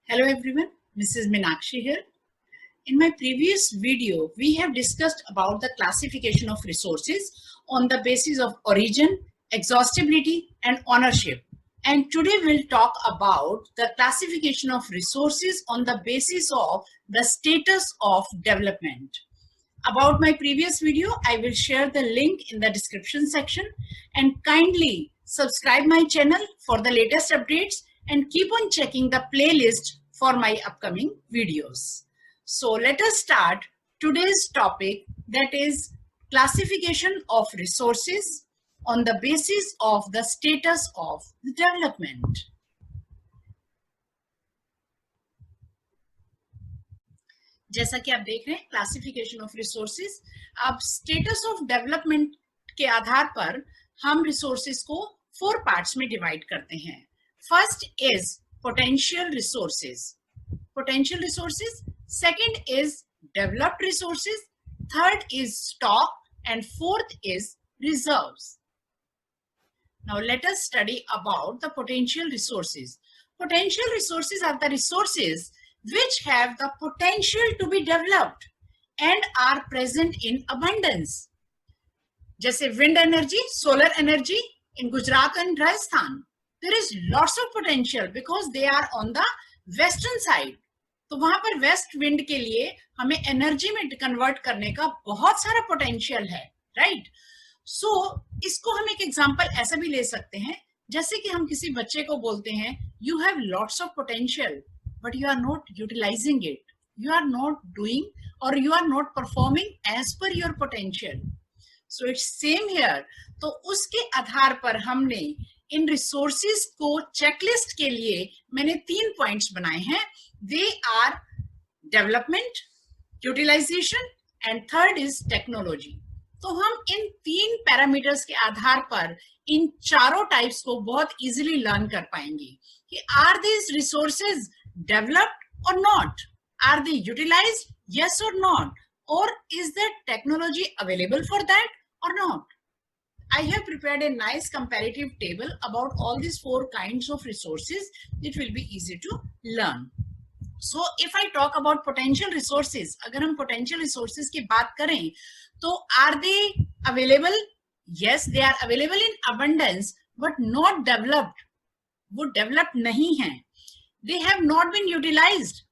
Hello everyone, Mrs. Meenakshi here. In my previous video, we have discussed about the classification of resources on the basis of origin, exhaustibility and ownership. And today we'll talk about the classification of resources on the basis of the status of development. About my previous video, I will share the link in the description section, and kindly subscribe my channel for the latest updates and keep on checking the playlist for my upcoming videos. So let us start today's topic, that is classification of resources on the basis of the status of the development. जैसा कि आप देख रहे हैं classification of resources. अब status of development के आधार पर हम रिसोर्सेज को 4 पार्ट्स में डिवाइड करते हैं। First is potential resources, second is developed resources, third is stock and fourth is reserves. Now let us study about the potential resources. Potential resources are the resources which have the potential to be developed and are present in abundance. जैसे wind energy, solar energy in Gujarat and Rajasthan, there is lots of potential because they are on the western side. तो वहां पर west wind के लिए हमें energy में convert करने का बहुत सारा पोटेंशियल है, राइट? सो इसको हम एक एग्जांपल ऐसा भी ले सकते हैं, जैसे कि हम किसी बच्चे को बोलते हैं you have lots of potential but you are not utilising it, you are not doing or you are not performing as per your potential. So it's same here. तो उसके आधार पर हमने इन रिसोर्सेज को चेकलिस्ट के लिए मैंने 3 पॉइंट्स बनाए हैं। They are development, utilization and third is technology. तो हम इन 3 पैरामीटर्स के आधार पर इन चारों टाइप्स को बहुत इजीली लर्न कर पाएंगे कि आर दीज रिसोर्सेज डेवलप्ड और not, are they utilized yes और नॉट, और is that technology available for that or not. I have prepared a nice comparative table about all these 4 kinds of resources. It will be easy to learn. So if I talk about potential resources, अगर हम potential resources की बात करें तो are they available? Yes, they are available in abundance but not developed. वो developed नहीं हैं. They have not been utilized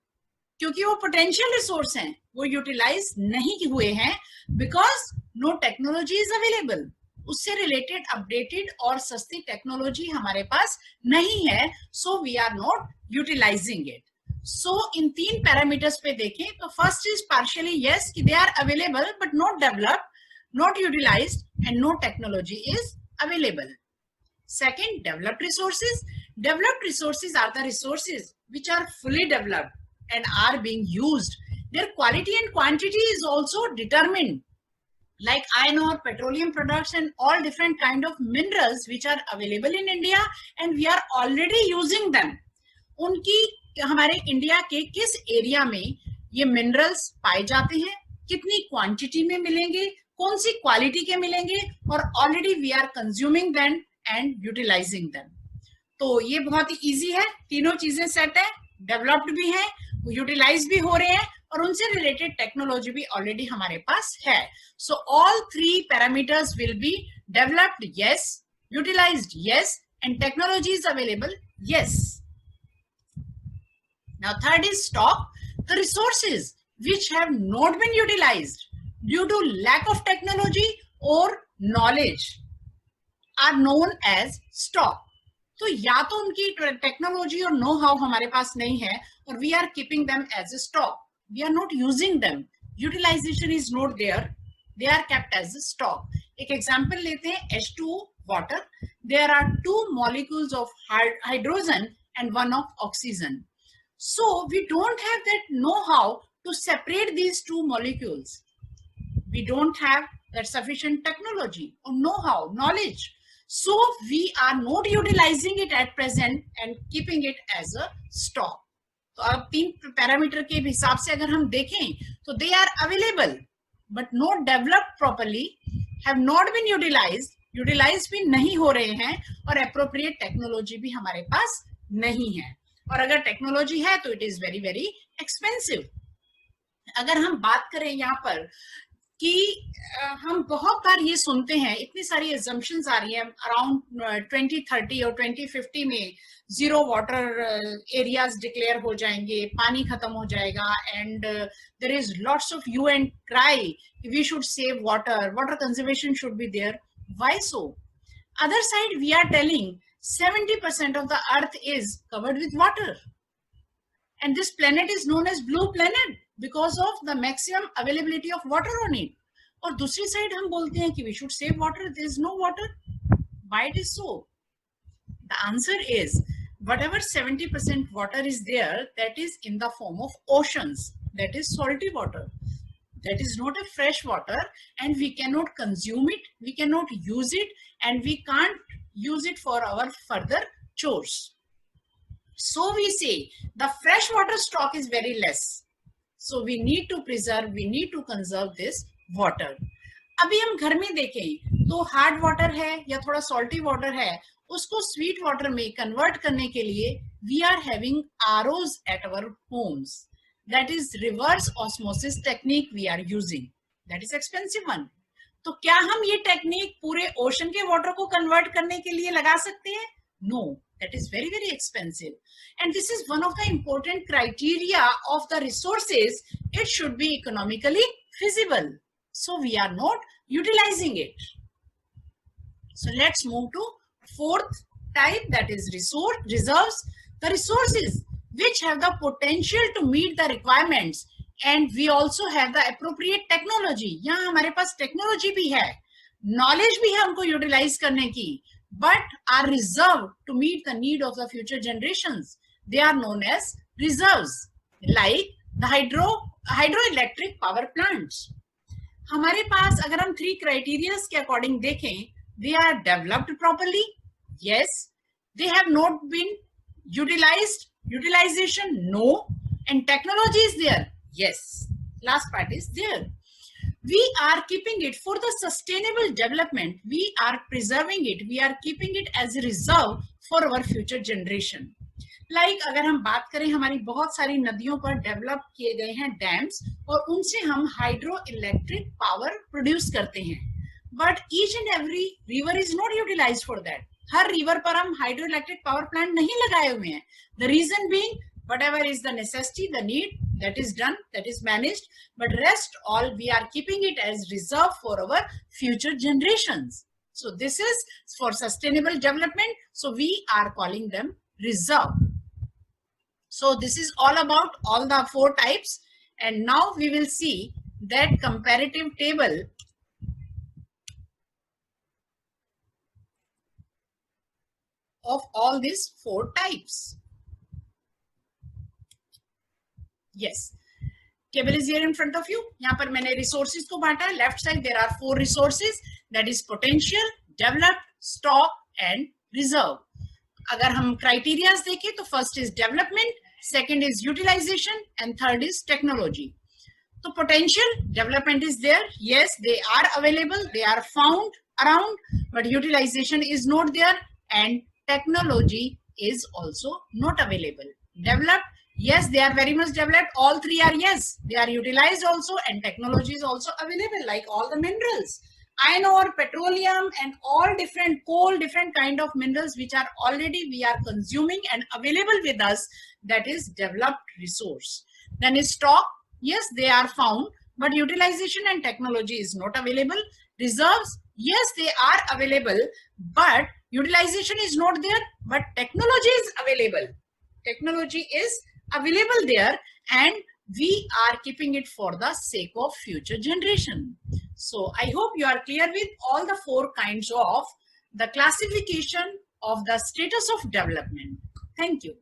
क्योंकि वो पोटेंशियल रिसोर्स हैं, वो यूटिलाइज नहीं हुए हैं because no technology is available. उससे रिलेटेड अपडेटेड और सस्ती टेक्नोलॉजी हमारे पास नहीं है, so we are not utilising it. So इन 3 पैरामीटर्स पे देखें तो फर्स्ट इज पार्शियली यस कि they are available but not developed, not utilized and no technology is available. Second, developed resources. Developed resources are the resources which are fully developed and are being used. Their quality and quantity is also determined, like iron ore, petroleum products and all different kind of minerals which are available in India and we are already using them. उनकी हमारे India के किस area में ये minerals पाए जाते हैं, कितनी क्वांटिटी में मिलेंगे, कौन सी क्वालिटी के मिलेंगे, और already we are consuming them and utilizing them. तो ये बहुत ही इजी है, तीनों चीजें सेट है, डेवलप्ड भी है, यूटिलाइज भी हो रहे हैं और उनसे रिलेटेड टेक्नोलॉजी भी ऑलरेडी हमारे पास है। So all 3 parameters will be developed yes, utilized yes and technology is available yes. Now third is stock. The resources which have not been utilized due to lack of technology or knowledge are known as stock. तो या तो उनकी technology और know how हमारे पास नहीं है और we are keeping them as a stock, we are not using them, utilization is not there, they are kept as a stock. एक एग्जांपल लेते हैं H2O water. There are 2 molecules of hydrogen and 1 of oxygen. So we don't have that know-how to separate these 2 molecules. We don't have that sufficient technology or know-how, knowledge. So we are not utilizing it at present and keeping it as a stock. तो अब 3 parameter के हिसाब से अगर हम देखें तो they are available but not developed properly, have not been utilized, utilize भी नहीं हो रहे हैं और appropriate टेक्नोलॉजी भी हमारे पास नहीं है। और अगर टेक्नोलॉजी है तो it is very very expensive. अगर हम बात करें यहाँ पर कि हम बहुत बार ये सुनते हैं, इतनी सारी assumptions आ रही हैं अराउंड 2030 और 2050 में जीरो वाटर एरियाज डिक्लेयर हो जाएंगे, पानी खत्म हो जाएगा, and there is lots of hue and cry we should save water, water conservation should be there. Why so? Other side we are telling 70% of the earth is covered with water, and this planet is known as blue planet because of the maximum availability of water on it. और दूसरी side हम बोलते हैं कि we should save water, there is no water. Why it is so? The answer is whatever 70% water is there, that is in the form of oceans, that is salty water, that is not a fresh water, and we cannot consume it, we cannot use it, and we can't use it for our further chores. So we say the fresh water stock is very less, so we need to preserve, we need to conserve this water. अभी हम घर में देखें तो hard water है या थोड़ा salty water है, उसको स्वीट वाटर में कन्वर्ट करने के लिए we are having ROs at our homes. That is reverse osmosis technique we are using. That is expensive one. तो क्या हम ये टेक्निक पूरे ओशन के वाटर को कन्वर्ट करने के लिए लगा सकते हैं? No, that is very very expensive, and this is one of the important criteria of the resources. It should be economically feasible, so we are not utilizing it. So let's move to fourth type, that is reserves. The resources which have the potential to meet the requirements, and we also have the appropriate technology. यहाँ हमारे पास technology भी है, knowledge भी है उनको utilise करने की, but are reserved to meet the need of the future generations. They are known as reserves, like the hydroelectric power plants. हमारे पास अगर हम 3 criteria के अकॉर्डिंग देखें, they are developed properly, yes. They have not been utilized, utilization no, and technology is there, yes. Last part is there. We are keeping it for the sustainable development, we are preserving it, we are keeping it as a reserve for our future generation. Like अगर हम बात करें, हमारी बहुत सारी नदियों पर develop किए गए हैं डैम्स, और उनसे हम हाइड्रो इलेक्ट्रिक पावर प्रोड्यूस करते हैं, but each and every river is not utilized for that. हर रिवर पर हम हाइड्रो इलेक्ट्रिक पावर प्लांट नहीं लगाए हुए हैं. The reason being whatever is the necessity, the need, that is done, that is managed, but rest all we are keeping it as reserve for our future generations. So this is for sustainable development, so we are calling them reserve. So this is all about all the 4 types, and now we will see that comparative table of all these 4 types. Yes, table is here in front of you. यहाँ पर मैंने resources को बांटा. Left side there are 4 resources, that is potential, developed, stock and reserve. अगर हम criteria देखें तो first is development, second is utilization and third is technology. तो potential development is there, yes, they are available, they are found around, but utilization is not there, and technology is also not available. Developed, yes, they are very much developed, all 3 are yes, they are utilized also, and technology is also available, like all the minerals, iron ore, petroleum and all different coal, different kind of minerals which are already we are consuming and available with us, that is developed resource. Then is stock, yes, they are found, but utilization and technology is not available. Reserves, yes, they are available, but utilization is not there, but technology is available. Technology is available there, and we are keeping it for the sake of future generation. So I hope you are clear with all the 4 kinds of the classification of the status of development. Thank you.